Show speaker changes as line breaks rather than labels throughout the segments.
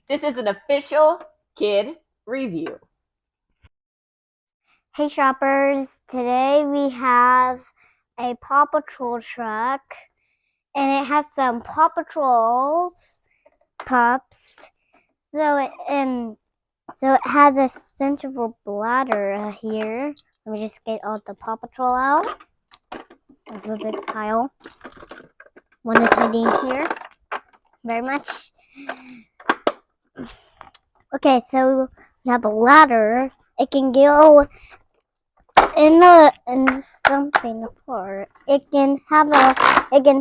This is an official kid review.
Hey shoppers, today we have a Paw Patrol truck and it has some Paw Patrol's pups. So it has a central bladder here. Let me just get all the Paw Patrol out. There's a big pile. One is hiding here. Very much. Okay, so we have a ladder. It can go in something apart. It can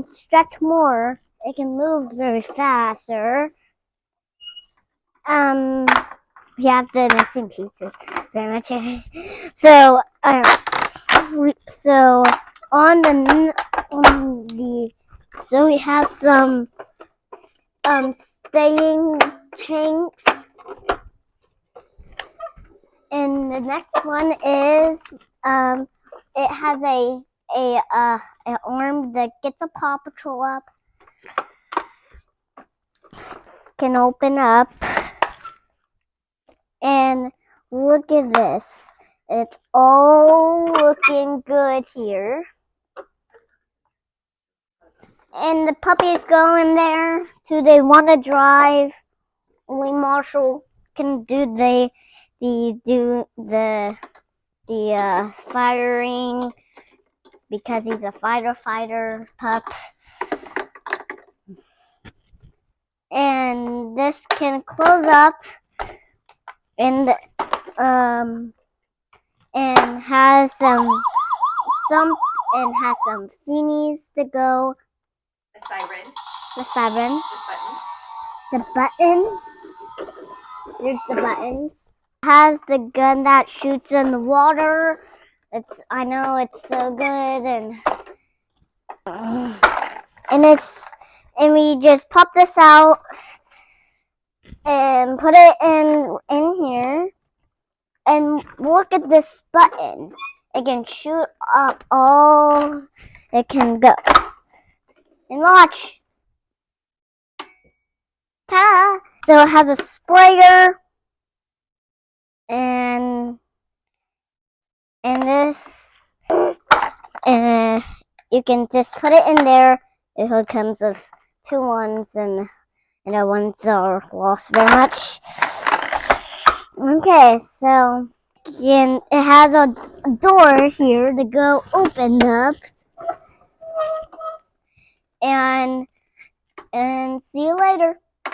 stretch more. It can move very faster. We have the missing pieces very much. So so it has some staying chinks. And the next one is it has an arm that gets a Paw Patrol up. Can open up. And look at this. It's all looking good here. And the puppies go in there. Do they want to drive? Only Marshall can do the firing because he's a fighter pup. And this can close up and has some feenies to go.
The siren.
The buttons. There's the buttons. Has the gun that shoots in the water. I know it's so good and we just pop this out and put it in here. And look at this button. It can shoot up all it can go. And watch. Ta-da! So it has a sprayer and this, and you can just put it in there. It comes with two ones and the ones are lost very much. Okay, so it has a door here to go open up. And see you later.